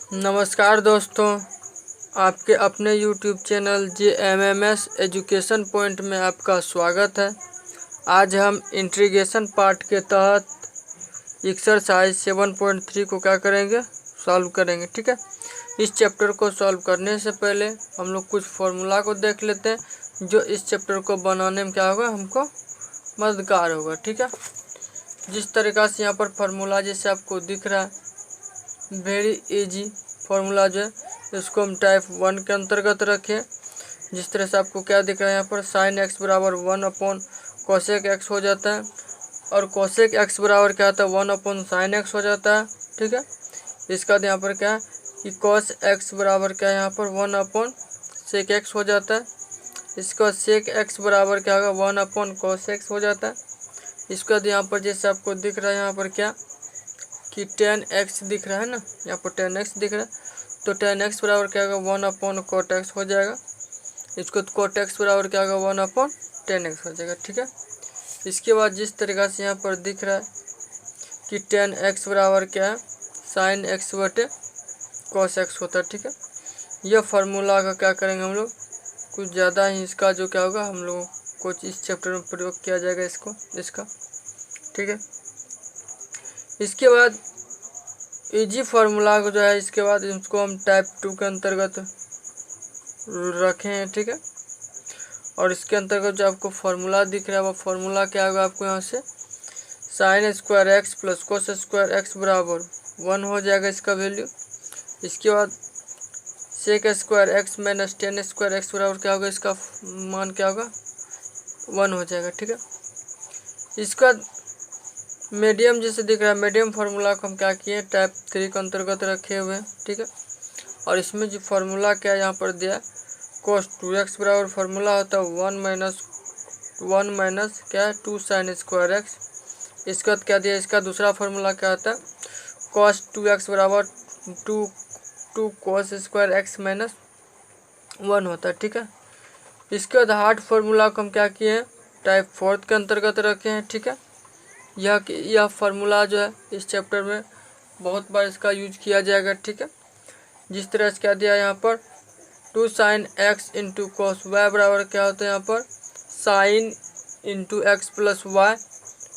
नमस्कार दोस्तों, आपके अपने YouTube channel JMMS education point में आपका स्वागत है। आज हम इंटीग्रेशन पार्ट के तहत एक्सरसाइज 7.3 को क्या करेंगे, सॉल्व करेंगे। ठीक है, इस चैप्टर को सॉल्व करने से पहले हम लोग कुछ फॉर्मूला को देख लेते हैं जो इस चैप्टर को बनाने में क्या होगा, हमको मददगार होगा। ठीक है, जिस तरीक़ा से यहाँ पर फार्मूला जैसे आपको दिख रहा है, वेरी इजी फार्मूला जो है इसको हम टाइप 1 के अंतर्गत रखें। जिस तरह से आपको क्या दिख रहा है, यहाँ पर साइन एक्स बराबर 1 कोसेक एक्स हो जाता है और कोसेक एक्स बराबर क्या होता है 1 साइन एक्स हो जाता है। ठीक है, इसका यहाँ पर क्या है कि कॉस एक्स बराबर क्या है, यहाँ पर 1 सेक एक्स हो जाता है। इसका सेक एक्स बराबर क्या होगा 1 कॉस एक्स हो जाता है। इसका यहाँ पर जैसे आपको दिख रहा है यहाँ पर क्या कि tan x दिख रहा है ना, यहाँ पर tan x दिख रहा है, तो tan x बराबर क्या होगा 1 cot x हो जाएगा। इसको cot x बराबर क्या होगा 1 tan x हो जाएगा। ठीक है, इसके बाद जिस तरीक़ा से यहाँ पर दिख रहा है कि tan x बराबर क्या है sin x बटे cos x होता है। ठीक है, यह फार्मूला का क्या करेंगे हम लोग, कुछ ज़्यादा ही इसका जो क्या होगा हम लोगों को इस चैप्टर में प्रयोग किया जाएगा इसका। ठीक है, इसके बाद इजी फार्मूला को जो है इसके बाद इसको हम टाइप 2 के अंतर्गत रखे हैं। ठीक है, और इसके अंतर्गत जो आपको फार्मूला दिख रहा है वो फार्मूला क्या होगा, आपको यहाँ से sine square x plus cos square x बराबर 1 हो जाएगा इसका वैल्यू। इसके बाद sec square x minus tan square x बराबर क्या होगा, इसका मान क्या होगा 1 हो जाएगा। ठीक है, इसका मीडियम जैसे दिख रहा है, मीडियम फार्मूला को हम क्या किए टाइप 3 के अंतर्गत रखे हुए हैं। ठीक है, और इसमें जो फार्मूला क्या यहाँ पर दिया cos 2x बराबर फार्मूला होता है 1 माइनस क्या है 2 साइन स्क्वायर एक्स। इसके बाद क्या दिया, इसका दूसरा फार्मूला क्या होता है cos 2x बराबर 2 cos स्क्वायर एक्स माइनस 1 होता है। ठीक है, इसके बाद हार्ड फार्मूला को हम क्या किए हैं टाइप 4 के अंतर्गत रखे हैं। ठीक है, यह फार्मूला जो है इस चैप्टर में बहुत बार इसका यूज किया जाएगा। ठीक है, जिस तरह से क्या दिया यहाँ पर 2 sine x into cos y बराबर क्या होता है यहाँ पर sine into x plus y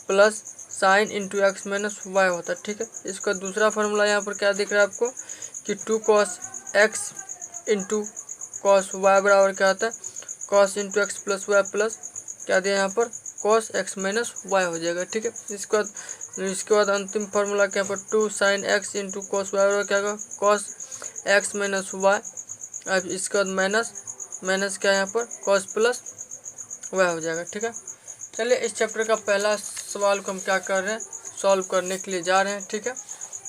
plus sine into x minus y होता है। ठीक है, इसका दूसरा फार्मूला यहाँ पर क्या दिख रहा है आपको कि 2 cos x into cos y बराबर क्या होता है cos into x plus y plus क्या दिया यहाँ पर कॉस एक्स माइनस वाई हो जाएगा। ठीक है, इसके बाद अंतिम फार्मूला क्या पर 2 sine x into cos y बराबर क्या होगा कॉस एक्स माइनस वाई। अब इसके बाद माइनस क्या है यहाँ पर कॉस प्लस वाई हो जाएगा। ठीक है, चलिए इस चैप्टर का पहला सवाल को हम क्या कर रहे हैं सॉल्व करने के लिए जा रहे हैं। ठीक है,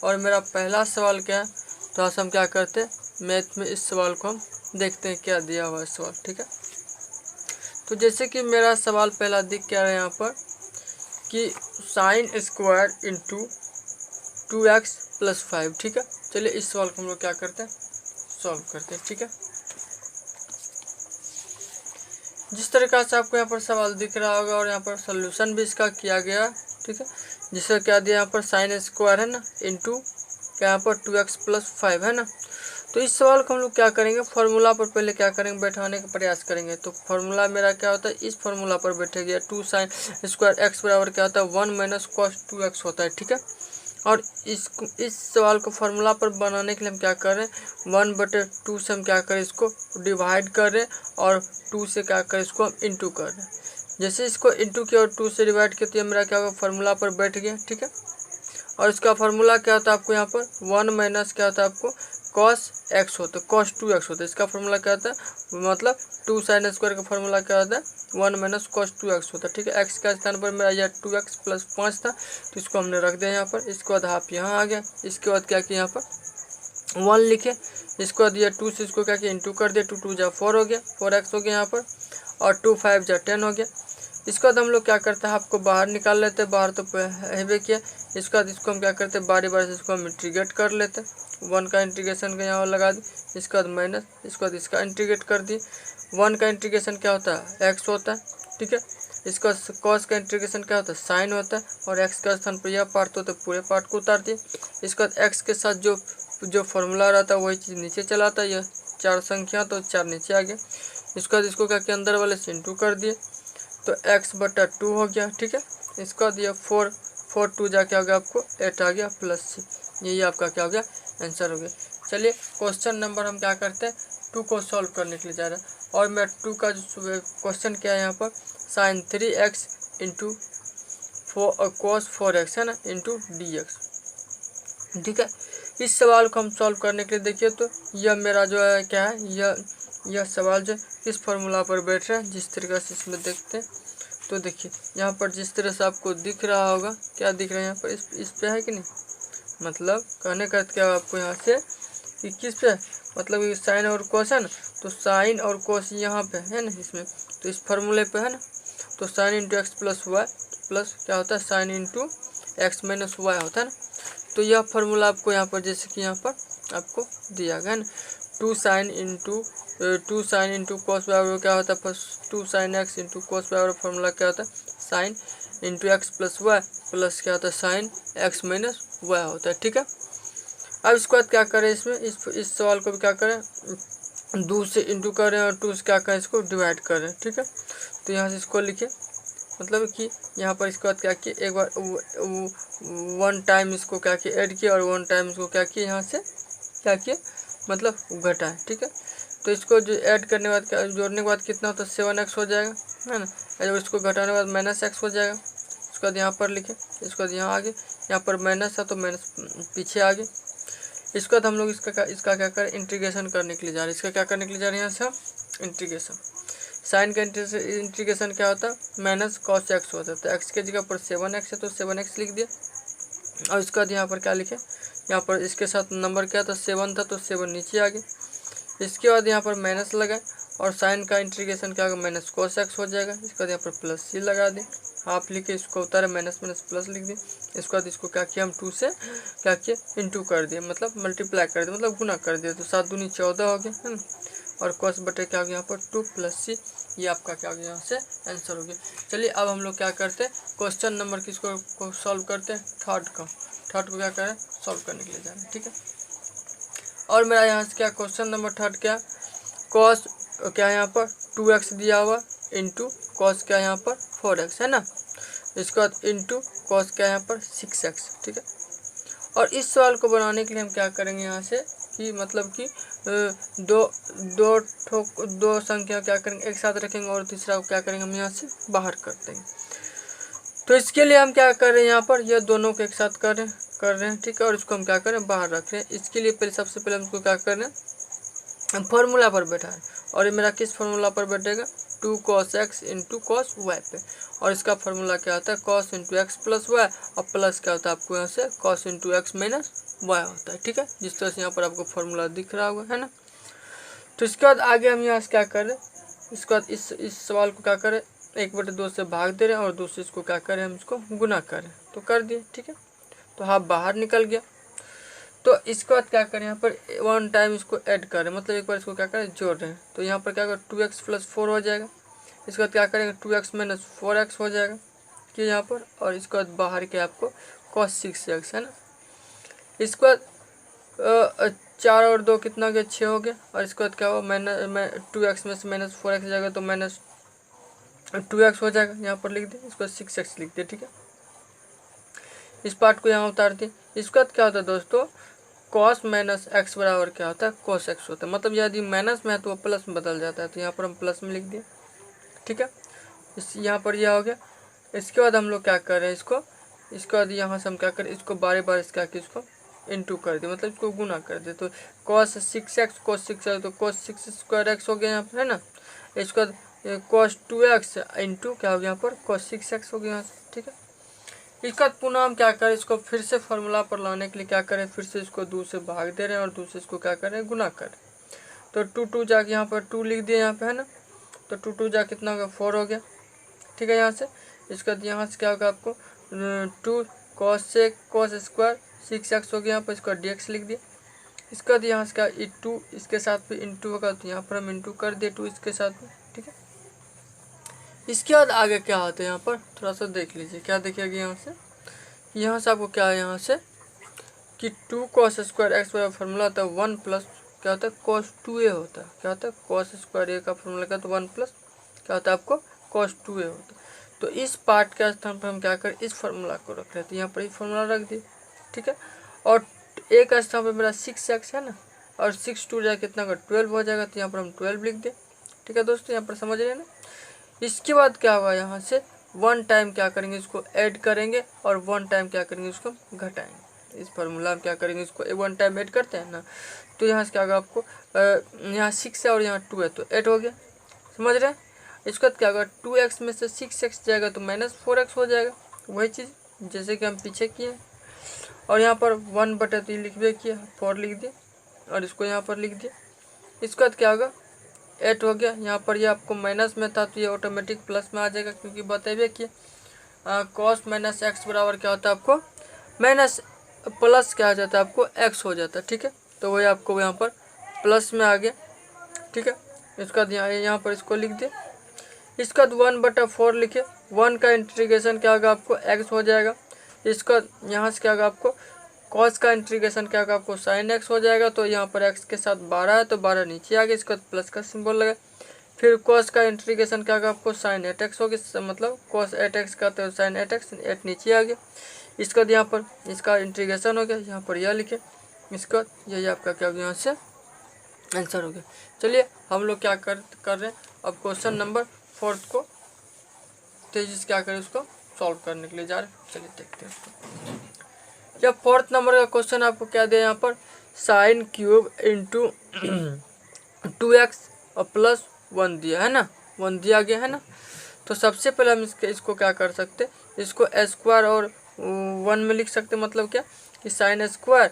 और मेरा पहला सवाल क्या है, तो हम क्या करते हैं मैथ में इस सवाल को हम देखते हैं क्या दिया हुआ है सवाल। ठीक है, तो जैसे कि मेरा सवाल पहला दिख क्या रहा है यहाँ पर कि sine square into 2x plus 5। ठीक है, चलिए इस सवाल को हम लोग क्या करते हैं सॉल्व करते हैं। ठीक है, जिस तरीक़ा से आपको यहाँ पर सवाल दिख रहा होगा और यहाँ पर सोल्यूशन भी इसका किया गया। ठीक है, जिसका क्या दिया यहाँ पर साइन स्क्वायर है ना इंटू क्या यहाँ पर 2x प्लस 5 है ना। तो इस सवाल को हम लोग क्या करेंगे फार्मूला पर पहले क्या करेंगे बैठाने का प्रयास करेंगे। तो फार्मूला मेरा क्या होता है इस फार्मूला पर बैठे गया 2 साइन स्क्वायर एक्स बराबर क्या होता है 1 माइनस कॉस 2x होता है। ठीक है, और इस सवाल को फार्मूला पर बनाने के लिए हम क्या कर रहे हैं 1/2 से हम क्या करें इसको डिवाइड कर रहे हैं और 2 से क्या करें इसको हम इंटू कर रहे हैं। जैसे इसको इंटू किया और 2 से डिवाइड किया तो ये मेरा क्या होगा फार्मूला पर बैठ गया। ठीक है, और इसका फार्मूला क्या होता है आपको यहाँ पर 1 माइनस क्या होता है आपको कॉस एक्स होता है cos 2x होता है। इसका फार्मूला क्या होता है मतलब 2 साइन स्क्वायर का फार्मूला क्या होता है 1 माइनस cos 2x होता है। ठीक है, एक्स का स्थान पर मेरा यह 2x प्लस 5 था तो इसको हमने रख दिया यहाँ पर। इसके बाद हाफ यहाँ आ गया, इसके बाद क्या किया यहाँ पर 1 लिखे, इसके बाद यह 2 से इसको क्या किया इंटू कर दिया 2 2 जा 4 हो गया 4x हो गया यहाँ पर और 2 5 जा 10 हो गया। इसके बाद हम लोग क्या करते हैं आपको बाहर निकाल लेते हैं, बाहर तो हैवे किया। इसके बाद इसको हम क्या करते हैं बारी बारी से इसको हम इंटीग्रेट कर लेते हैं। 1 का इंटीग्रेशन का यहाँ लगा दी, इसके बाद माइनस, इसके बाद इसका इंटीग्रेट कर दिए। 1 का इंटीग्रेशन क्या होता है एक्स होता है। ठीक है, इसका कॉस का इंटीग्रेशन क्या होता है साइन होता है और एक्स का स्थान पर यह पार्ट होता है पूरे पार्ट को उतार दिए। इसके बाद एक्स के साथ जो जो फॉर्मूला रहता है वही चीज़ नीचे चला आता है। यह 4 संख्या तो 4 नीचे आ गया। इसके बाद इसको क्या किया, अंदर वाले से इंटू कर दिए तो x/2 हो गया। ठीक है, इसके बाद ये 4 2 जा क्या हो गया आपको 8 आ गया प्लस c। यही आपका क्या हो गया आंसर हो गया। चलिए क्वेश्चन नंबर हम क्या करते हैं 2 को सॉल्व करने के लिए जा रहे हैं। और मैं 2 का जो क्वेश्चन क्या है यहाँ पर sin 3x into cos 4x है ना इंटू dx। ठीक है, इस सवाल को हम सॉल्व करने के लिए देखिए तो यह मेरा जो है क्या है यह सवाल जो किस फॉर्मूला पर बैठ रहा है जिस तरीके से इसमें देखते हैं तो देखिए यहाँ पर जिस तरह से आपको दिख रहा होगा, क्या दिख रहा है यहाँ पर इस पे है कि नहीं, मतलब कहने का क्या आपको यहाँ से कि किस पे मतलब ये साइन और कोस है ना, तो साइन और कोस यहाँ पे है ना इसमें, तो इस फार्मूले पे है ना, तो sine into x plus y plus क्या होता है sine into x minus y होता है ना। तो यह फार्मूला आपको यहाँ पर जैसे कि यहाँ पर आपको दिया गया है ना, 2 साइन इंटू कॉस वाई क्या होता है first 2 sine x into cos y formula क्या होता है sine into x plus y plus क्या होता है साइन एक्स माइनस वाई होता है। ठीक है, अब इसके बाद क्या करें इसमें इस सवाल को भी क्या करें 2 से इंटू करें और 2 से क्या करें इसको डिवाइड करें। ठीक है, तो यहाँ से इसको लिखे मतलब कि यहाँ पर इसके बाद क्या किया एक बार 1 टाइम इसको क्या किया ऐड किया और 1 टाइम इसको क्या किया यहाँ से क्या किया मतलब घटाएं। ठीक है, तो इसको जो ऐड करने के बाद क्या जोड़ने के बाद कितना होता है 7x हो जाएगा है ना, और इसको घटाने के बाद माइनस एक्स हो जाएगा। इसके बाद यहाँ पर लिखे, इसके बाद यहाँ आगे यहाँ पर माइनस है तो माइनस पीछे आगे। इसके बाद हम लोग इसका क्या करें इंटीग्रेशन करने के लिए जा रहे हैं। इसका क्या करने के लिए जा रहे हैं यहाँ से हम इंटीग्रेशन, साइन का इंटीग्रेशन क्या होता है माइनस कॉस एक्स होता है, तो एक्स के जगह पर 7x है तो 7x लिख दिया। और इसके बाद यहाँ पर क्या लिखे, यहाँ पर इसके साथ नंबर क्या था 7 था तो 7 नीचे आ गए। इसके बाद यहाँ पर माइनस लगाए और साइन का इंटीग्रेशन क्या होगा माइनस कॉस एक्स हो जाएगा। इसके बाद यहाँ पर प्लस सी लगा दें, हाफ लिखे इसको उतारे माइनस माइनस प्लस लिख दें। इसके बाद इसको क्या किया हम 2 से क्या किया इंटू कर दिए मतलब मल्टीप्लाई कर दिया मतलब गुना कर दिया, तो 7 दूनी 14 हो गया है ना, और कॉस बटे क्या हो गया यहाँ पर 2 प्लस सी, ये आपका क्या हो गया यहाँ से आंसर हो गया। चलिए अब हम लोग क्या करते हैं क्वेश्चन नंबर किसको सॉल्व करते हैं थर्ड को क्या करें सॉल्व करने के लिए जा रहे हैं। ठीक है, और मेरा यहाँ से क्या क्वेश्चन नंबर थर्ड क्या कॉस क्या यहाँ पर 2x दिया हुआ इंटू कॉस क्या यहाँ पर 4x है ना, इसके बाद इंटू कॉस क्या यहाँ पर 6x। ठीक है, और इस सवाल को बनाने के लिए हम क्या करेंगे यहाँ से कि मतलब कि दो संख्या क्या करेंगे एक साथ रखेंगे और तीसरा को क्या करेंगे हम यहाँ से बाहर कर देंगे। तो इसके लिए हम क्या कर रहे हैं यहाँ पर ये दोनों को एक साथ कर रहे हैं। ठीक है, और इसको हम क्या करें बाहर रख रहे हैं। इसके लिए पहले सबसे पहले हमको क्या कर रहे हैं फॉर्मूला पर बैठा है, और ये मेरा किस फॉर्मूला पर बैठेगा 2 cos x into cos y पे, और इसका फॉर्मूला क्या होता है cos into x plus y और प्लस क्या होता है आपको यहाँ से cos into x minus y होता है। ठीक है, जिस तरह से यहाँ पर आपको फॉर्मूला दिख रहा होगा है ना। तो इसके बाद आगे हम यहाँ से क्या करें इसके बाद इस सवाल को क्या करें 1/2 से भाग दे रहे हैं और दूसरे इसको क्या करें हम इसको गुना करें, तो कर दिए। ठीक है, तो हाफ बाहर निकल गया। तो इसके बाद क्या करें यहाँ पर 1 टाइम इसको ऐड करें मतलब एक बार इसको क्या करें जोड़ रहे हैं, तो यहाँ पर क्या करें 2x प्लस 4 हो जाएगा। इसके बाद क्या करेंगे 2x माइनस 4x हो जाएगा कि यहाँ पर, और इसके बाद बाहर के आपको cos 6x है ना। इसके बाद 4 और 2 कितना हो गया 6 हो गया, और इसके बाद क्या हुआ 2x में से माइनस 4x जाएगा तो माइनस 2x हो जाएगा, यहाँ पर लिख दें। इसको 6x लिख दें। ठीक है, इस पार्ट को यहाँ उतार दें। इसके बाद क्या होता है दोस्तों cos माइनस एक्स बराबर क्या होता है cos x होता है, मतलब यदि माइनस में है तो वो प्लस में बदल जाता है, तो यहाँ पर हम प्लस में लिख दिए। ठीक है, इस यहाँ पर यह हो गया। इसके बाद हम लोग क्या कर रहे हैं इसके बाद यहाँ से हम क्या करें इसको बार बार इसको इंटू कर दे मतलब इसको गुना कर दे, तो cos 6x तो cos 6 स्क्वायर एक्स हो गया यहाँ पर है ना। इसके बाद cos 2x इंटू क्या हो गया यहाँ पर cos 6x हो गया यहाँ से। ठीक है, इसका पुनः हम क्या करें इसको फिर से फॉर्मूला पर लाने के लिए क्या करें फिर से इसको 2 से भाग दे रहे हैं और 2 से इसको क्या करें गुना करें, तो 2 जाके यहाँ पर 2 लिख दिए यहाँ पे है ना, तो 2 जा कितना होगा 4 हो गया। ठीक है, यहाँ से इसके बाद यहाँ से क्या होगा आपको 2 cos स्क्वायर 6x हो गया, यहाँ पर इसका dx लिख दिया। इसके बाद यहाँ से क्या 2 इसके साथ भी इंटू होगा, तो यहाँ पर हम इंटू कर दिए 2 इसके साथ में। ठीक है, इसके बाद आगे क्या होता है यहाँ पर थोड़ा सा देख लीजिए, क्या देखिएगा यहाँ से आपको क्या है यहाँ से कि 2 cos square x y formula होता है 1 प्लस क्या होता है cos 2a होता है। क्या होता है cos स्क्वायर ए का फॉर्मूला क्या होता है 1 प्लस क्या होता है आपको cos 2a होता है। तो इस पार्ट के स्थान पर हम क्या करें, इस फार्मूला को रख रहे थे, यहाँ पर ये फार्मूला रख दिए, ठीक है। और ए का स्थान पर मेरा 6x है ना, और 6 2 जाए कितना का 12 हो जाएगा, तो यहाँ पर हम 12 लिख दें, ठीक है दोस्तों, यहाँ पर समझ रहे हैं ना। इसके बाद क्या होगा, यहाँ से 1 टाइम क्या करेंगे, इसको ऐड करेंगे और 1 टाइम क्या करेंगे, इसको घटाएंगे। इस फार्मूला में क्या करेंगे, इसको 1 टाइम ऐड करते हैं ना, तो यहाँ से क्या होगा आपको, यहाँ 6 है और यहाँ 2 है तो 8 हो गया, समझ रहे हैं। इसके बाद क्या होगा, 2x में से 6x जाएगा तो -4x हो जाएगा, वही चीज़ जैसे कि हम पीछे किए। और यहाँ पर 1 बटे तो लिख दिया, किया 4 लिख दिए और इसको यहाँ पर लिख दिए। इसके बाद क्या होगा 8 हो गया, यहाँ पर ये आपको माइनस में था तो ये ऑटोमेटिक प्लस में आ जाएगा, क्योंकि बताइए कि cos माइनस एक्स बराबर क्या होता है आपको माइनस प्लस क्या आ जाता है आपको x हो जाता है, ठीक है। तो वही आपको यहाँ पर प्लस में आ गया, ठीक है। इसका यहाँ पर इसको लिख दे। इसका 1/4 लिखे, 1 का इंटीग्रेशन क्या होगा आपको x हो जाएगा। इसका यहाँ से क्या होगा आपको cos का इंटीग्रेशन क्या होगा आपको sin x हो जाएगा, तो यहाँ पर x के साथ 12 है तो 12 नीचे आ गया, इसका प्लस का सिंबल लगा। फिर cos का इंटीग्रेशन क्या होगा आपको sin 8x हो गया, मतलब cos 8x का तो sin 8x 8 नीचे आ गया। इसका यहाँ पर इसका इंटीग्रेशन हो गया, यहाँ पर यह लिखे, इसका यही आपका क्या हो गया, यहाँ से आंसर हो गया। चलिए हम लोग क्या कर रहे हैं, अब क्वेश्चन नंबर 4 को तेजी से क्या करें, उसको सॉल्व करने के लिए जा रहे हैं। चलिए देखते हैं उसको। जब 4th नंबर का क्वेश्चन आपको क्या दिया, यहाँ पर sin क्यूब इंटू 2x और प्लस 1 दिया है ना, 1 दिया गया है ना। तो सबसे पहले हम इसको क्या कर सकते हैं, इसको स्क्वायर और 1 में लिख सकते, मतलब क्या कि sine square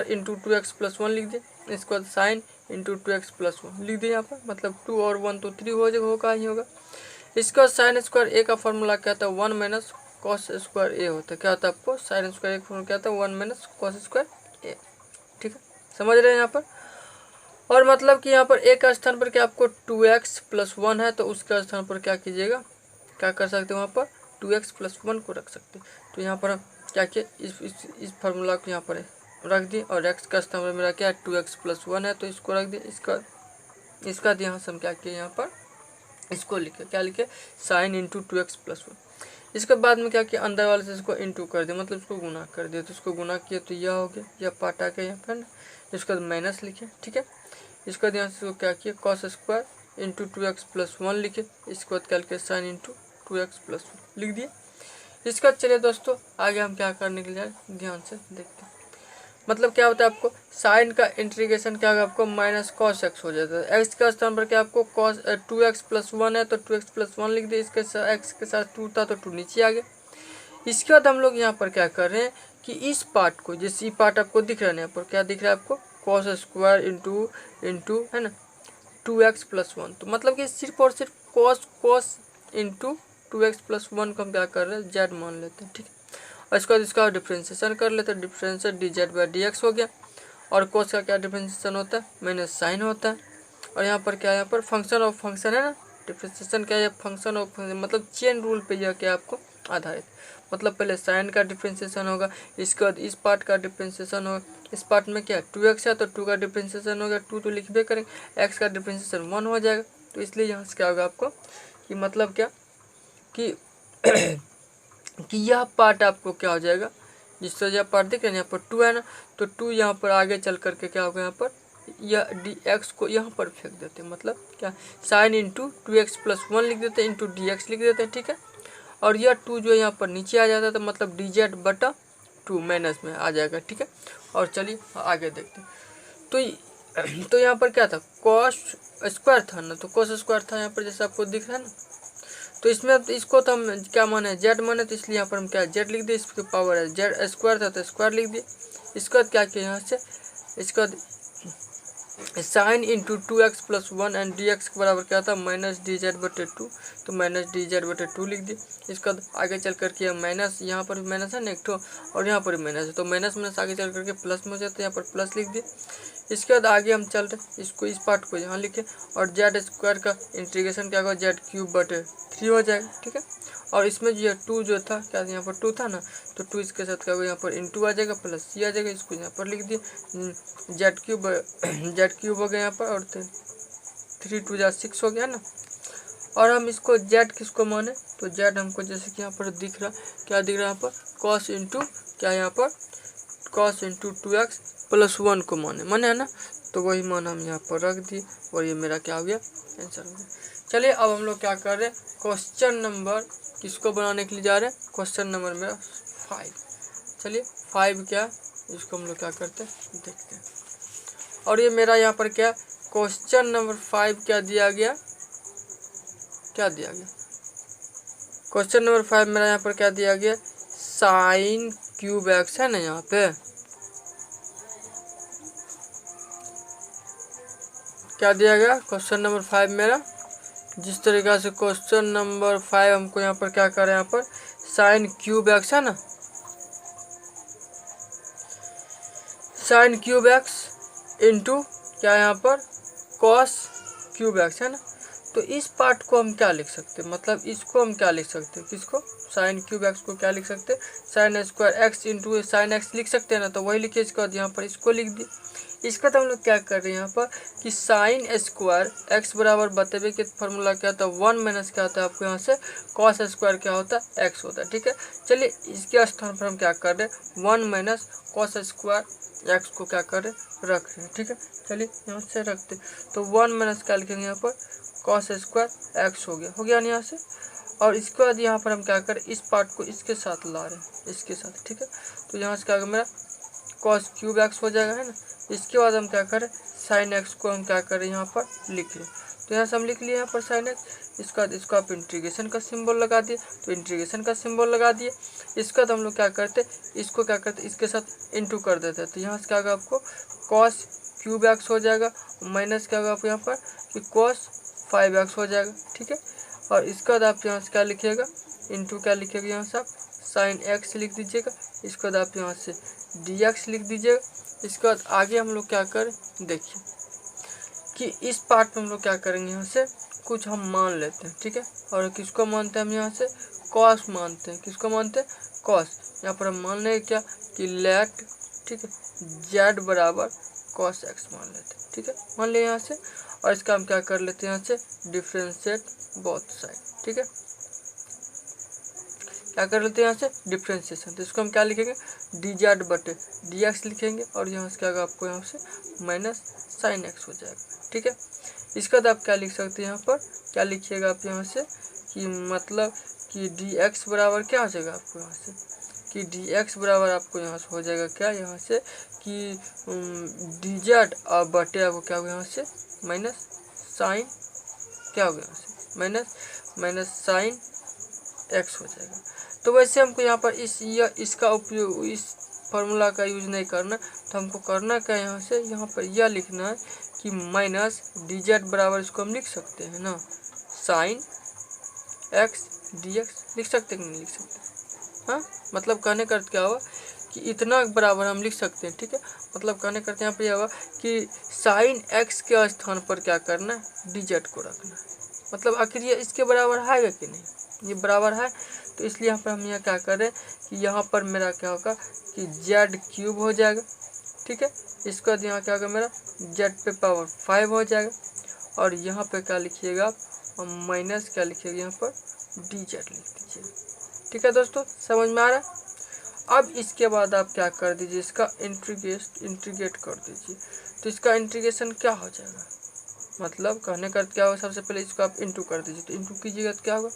into 2x plus 1 लिख दिए। इसके बाद साइन इंटू 2x प्लस 1 लिख दिए यहाँ पर, मतलब 2 और 1 तो 3 हो जाएगा, होगा ही होगा। इसके बाद साइन स्क्वायर ए का फॉर्मूला क्या था 1 माइनस कॉस स्क्वायर ए होता है। क्या होता है आपको साइन स्क्वायर ए का फॉर्मूला क्या था 1 माइनस कॉस स्क्वायर ए, ठीक है, समझ रहे हैं यहाँ पर। और मतलब कि यहाँ पर ए का स्थान पर क्या आपको 2x प्लस 1 है, तो उसके स्थान पर क्या कीजिएगा, क्या कर सकते हैं, वहाँ पर 2x प्लस 1 को रख सकते हैं। तो यहाँ पर हम क्या किए, इस फार्मूला को यहाँ पर रख दिए, और x का स्थान पर मेरा क्या है 2x प्लस 1 है, तो इसको रख दिए। इसका यहाँ से हम क्या किए, यहाँ पर इसको लिखे, क्या लिखे साइन इंटू 2x प्लस 1। इसके बाद में क्या किया, अंदर वाले से इसको इंटू कर दिया, मतलब इसको गुना कर दिया, तो इसको गुना किया तो यह हो गया, यह पार्ट आ गया यहाँ पर ना। इसके बाद माइनस लिखे, ठीक है। इसका ध्यान से क्या किया cos square into 2x plus 1 लिखे। इसके बाद क्या लिखे साइन इंटू 2x प्लस 1 लिख दिए। इसका चलिए दोस्तों आगे हम क्या करने के लिए ध्यान से देखते हैं। मतलब क्या होता है आपको साइन का इंटीग्रेशन क्या होगा आपको माइनस कॉस एक्स हो जाता है। एक्स के स्थान पर क्या आपको कॉस 2x प्लस 1 है, तो 2x प्लस 1 लिख दिए। इसके साथ एक्स के साथ 2 था तो 2 नीचे आ गया। इसके बाद हम लोग यहाँ पर क्या कर रहे हैं कि इस पार्ट को, जैसे ये पार्ट आपको दिख रहा है यहाँ पर क्या दिख रहा है आपको कॉस स्क्वायर इंटू है ना 2x प्लस 1, तो मतलब कि सिर्फ और सिर्फ कॉस इंटू 2x प्लस 1 को हम क्या कर रहे हैं जेड मान लेते हैं, ठीक है। और इसके बाद इसका डिफ्रेंशिएशन कर लेते हैं, differentiate D Z by D x हो गया। और कॉस का क्या डिफ्रेंशिएशन होता है माइनस साइन होता है। और यहाँ पर क्या है, यहाँ पर फंक्शन ऑफ फंक्शन है ना, डिफ्रेंशिएशन क्या है फंक्शन ऑफ फंक्शन, मतलब चेन रूल पे यह क्या आपको आधारित, मतलब पहले साइन का डिफ्रेंशिएशन होगा, इसके बाद इस पार्ट का डिफ्रेंशिएशन होगा। इस पार्ट में क्या 2x है तो 2 का डिफ्रेंशिएशन होगा, 2 तो लिखबे करेंगे, x का डिफ्रेंशिएशन 1 हो जाएगा। तो इसलिए यहाँ से क्या होगा आपको कि मतलब क्या कि कि यह पार्ट आपको क्या हो जाएगा, जिस तरह यह पार्ट दिख रहा है यहाँ पर 2 है ना, तो 2 यहाँ पर आगे चल करके क्या होगा, यहाँ पर यह डी एक्स को यहाँ पर फेंक देते हैं, मतलब क्या साइन इंटू 2x प्लस 1 लिख देते हैं इंटू डी एक्स लिख देते हैं, ठीक है। और यह 2 जो यहाँ पर नीचे आ जाता है, तो मतलब डी जेड बटा 2 माइनस में आ जाएगा, ठीक है। और चलिए आगे देखते हैं। तो यहाँ पर क्या था कॉस स्क्वायर था ना, तो कॉस स्क्वायर था यहाँ पर जैसे आपको दिख रहा है ना। तो इसमें इसको तो हम क्या माने जेड माने, तो इसलिए यहाँ पर हम क्या जेड लिख दिए, इसकी पावर है जेड स्क्वायर था तो स्क्वायर लिख दिए। इसके बाद क्या किया यहाँ से, इसके बाद sine into 2x plus 1 and D x के बराबर क्या था माइनस डी जेड बटे 2, तो माइनस डी जेड बटे 2 लिख दिए। इसका आगे चल करके माइनस, यहाँ पर भी माइनस है ना एक ठो, और यहाँ पर भी माइनस है, तो माइनस माइनस आगे चल करके प्लस में हो जाता है, यहाँ पर प्लस लिख दिए। इसके बाद आगे हम चल रहे इसको, इस पार्ट को यहाँ लिखे, और जेड स्क्वायर का इंटीग्रेशन क्या होगा जेड क्यूब बटे 3 हो जाएगा, ठीक है। और इसमें जो है 2 जो था क्या, यहाँ पर 2 था ना, तो 2 इसके साथ क्या होगा यहाँ पर इंटू आ जाएगा, प्लस सी आ जाएगा, इसको यहाँ पर लिख दिए जेड क्यूब हो गया यहाँ पर, और 3 2 जा 6 हो गया ना। और हम इसको जेड किसको माने, तो जेड हमको जैसे कि यहाँ पर दिख रहा, क्या दिख रहा है यहाँ पर कॉस इंटू क्या, यहाँ पर कॉस इंटू 2x प्लस 1 को माने है ना, तो वही मान हम यहाँ पर रख दिए, और ये मेरा क्या हो गया आंसर हो गया। चलिए अब हम लोग क्या कर रहे हैं, क्वेश्चन नंबर किसको बनाने के लिए जा रहे हैं, क्वेश्चन नंबर मेरा 5। चलिए 5 क्या, इसको हम लोग क्या करते हैं देखते हैं। और ये मेरा यहाँ पर क्या क्वेश्चन नंबर 5 क्या दिया गया, क्या दिया गया क्वेश्चन नंबर 5 मेरा यहाँ पर क्या दिया गया, साइन क्यूब एक्स है ना, यहाँ पे क्या दिया गया क्वेश्चन नंबर 5 मेरा। जिस तरीका से क्वेश्चन नंबर 5 हमको यहाँ पर क्या कर रहे हैं, यहाँ पर साइन क्यूब एक्स है ना, साइन क्यूब एक्स इंटू क्या यहाँ पर कॉस क्यूब एक्स है ना। तो इस पार्ट को हम क्या लिख सकते हैं, मतलब इसको हम क्या लिख सकते हैं, किसको साइन क्यूब एक्स को क्या लिख सकते हैं, sign square x into sine x लिख सकते हैं ना, तो वही लिखिए। इसके बाद यहाँ पर इसको लिख दिए। इसका तो हम लोग क्या कर रहे हैं यहाँ पर कि साइन स्क्वायर एक्स बराबर बतेबे के फॉर्मूला क्या होता है 1 माइनस क्या होता है आपको यहाँ से कॉस स्क्वायर क्या होता है एक्स होता है, ठीक है। चलिए इसके स्थान पर हम क्या कर रहे हैं 1 माइनस कॉस स्क्वायर एक्स को क्या कर रहे हैं रख रहे हैं, ठीक है। चलिए यहाँ से रखते, तो 1 माइनस क्या लिखेंगे यहाँ पर कॉस स्क्वायर एक्स हो गया ना यहाँ से। और इसके बाद यहाँ पर हम क्या करें, इस पार्ट को इसके साथ ला रहे हैं, इसके साथ, ठीक है। तो यहाँ से क्या मेरा कॉस क्यूब एक्स हो जाएगा है ना। इसके बाद हम क्या करें साइन एक्स को हम क्या करें यहाँ पर लिख लें, तो यहाँ से हम लिख लिए यहाँ पर साइन एक्स। इसका इसको आप इंटीग्रेशन का सिंबल लगा दिए, तो इंटीग्रेशन का सिंबल लगा दिए। इसका तो हम लोग क्या करते, इसको क्या करते इसके साथ इंटू कर देते, तो यहाँ से क्या होगा आपको कॉस क्यूब एक्स हो जाएगा, माइनस क्या होगा आपको यहाँ पर कि कॉस 5x हो जाएगा, ठीक है। और इसके बाद आप यहाँ से क्या लिखिएगा इंटू क्या लिखिएगा यहाँ से आप साइन एक्स लिख दीजिएगा। इसके बाद आप यहाँ से dx लिख दीजिएगा। इसके बाद आगे हम लोग क्या करें देखिए कि इस पार्ट में हम लोग क्या करेंगे, यहाँ से कुछ हम मान लेते हैं, ठीक है। और किसको मानते हैं हम यहाँ से कॉस मानते हैं, किसको मानते हैं कॉस। यहाँ पर हम मान लेंगे क्या कि लेट, ठीक है, जेड बराबर कॉस एक्स मान लेते हैं, ठीक है, मान लिया यहाँ से। और इसका हम क्या कर लेते हैं यहाँ से डिफ्रेंशिएट बोथ साइड, ठीक है, क्या कर लेते हैं यहाँ से डिफ्रेंशिएशन। तो इसको हम क्या लिखेंगे डी जेड बटे डी एक्स लिखेंगे, और यहाँ से क्या होगा आपको यहाँ से माइनस साइन एक्स हो जाएगा, ठीक है। इसका तो आप क्या लिख सकते हैं यहाँ पर क्या लिखिएगा आप यहाँ से कि मतलब कि डी एक्स बराबर क्या हो जाएगा आपको यहाँ से कि डी एक्स बराबर आपको यहाँ से हो जाएगा क्या यहाँ से कि डी जेड और बटे आपको क्या होगा यहाँ से माइनस साइन क्या हो गया यहाँ से माइनस साइन एक्स हो जाएगा। तो वैसे हमको यहाँ पर इसका उपयोग इस फार्मूला का यूज नहीं करना, तो हमको करना क्या यहाँ से यहाँ पर यह लिखना है कि माइनस डी जेड बराबर इसको हम लिख सकते हैं ना साइन एक्स डी एक्स लिख सकते हैं कि नहीं लिख सकते, हाँ। मतलब कहने का अर्थ क्या हुआ कि इतना बराबर हम लिख सकते हैं, ठीक है। मतलब कहने करते यहाँ पर यह हुआ कि साइन एक्स के स्थान पर क्या करना है डी जेड को रखना है। मतलब आखिर ये इसके बराबर है कि नहीं, ये बराबर है, तो इसलिए यहाँ पर हम यहाँ क्या करें कि यहाँ पर मेरा क्या होगा कि जेड क्यूब हो जाएगा, ठीक है। इसके बाद यहाँ क्या होगा मेरा जेड पे पावर 5 हो जाएगा, और यहाँ पे क्या लिखिएगा आप माइनस क्या लिखिएगा यहाँ पर डी जेड लिख दीजिएगा, ठीक है दोस्तों, समझ में आ रहा है। अब इसके बाद आप क्या कर दीजिए इसका इंटीग्रेट कर दीजिए, तो इसका इंटीग्रेशन क्या हो जाएगा, मतलब कहने का क्या होगा सबसे पहले इसको आप इंटू कर दीजिए, तो इंटू कीजिएगा तो क्या होगा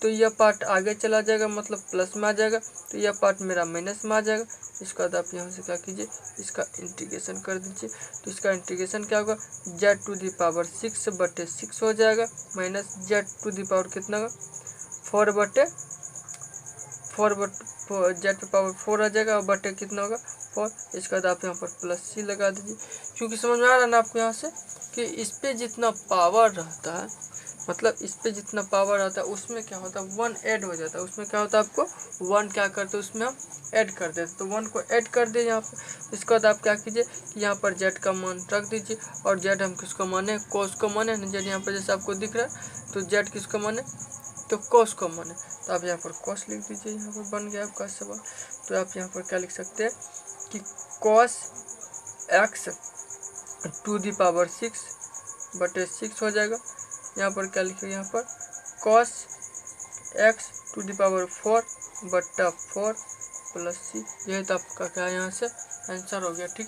तो यह पार्ट आगे चला जाएगा मतलब प्लस में आ जाएगा, तो यह पार्ट मेरा माइनस में आ जाएगा। इसके बाद आप यहाँ से क्या कीजिए इसका इंटीग्रेशन कर दीजिए, तो इसका इंटीग्रेशन क्या होगा जेड टू दी पावर 6 बटे 6 हो जाएगा minus z to the power कितना होगा 4 बटे जेड पे पावर 4 आ जाएगा, और बटे कितना होगा 4। इसके बाद आप यहाँ पर प्लस सी लगा दीजिए, क्योंकि समझ में आ रहा है ना आपको यहाँ से कि इस पर जितना पावर रहता है, मतलब इस पे जितना पावर आता है उसमें क्या होता है 1 ऐड हो जाता है। उसमें क्या होता है आपको 1 क्या करते हैं उसमें हम ऐड कर देते, तो 1 को ऐड कर दिए यहाँ पर। इसके बाद आप क्या कीजिए कि यहाँ पर जेड का मान रख दीजिए, और जेड हम किसको माने, कोस को माने ना। जेड यहाँ पर जैसे आपको दिख रहा है, तो जेड किसको माने, तो कोस को माने। तो आप यहाँ पर कोस लिख दीजिए, यहाँ पर बन गया आपका सवाल। तो आप यहाँ पर क्या लिख सकते हैं कि कोस x टू दी पावर 6/6 हो जाएगा। यहाँ पर क्या लिखेगा, यहाँ पर cos x to the power 4/4 plus C. यही तो आपका क्या यहाँ से आंसर हो गया। ठीक है।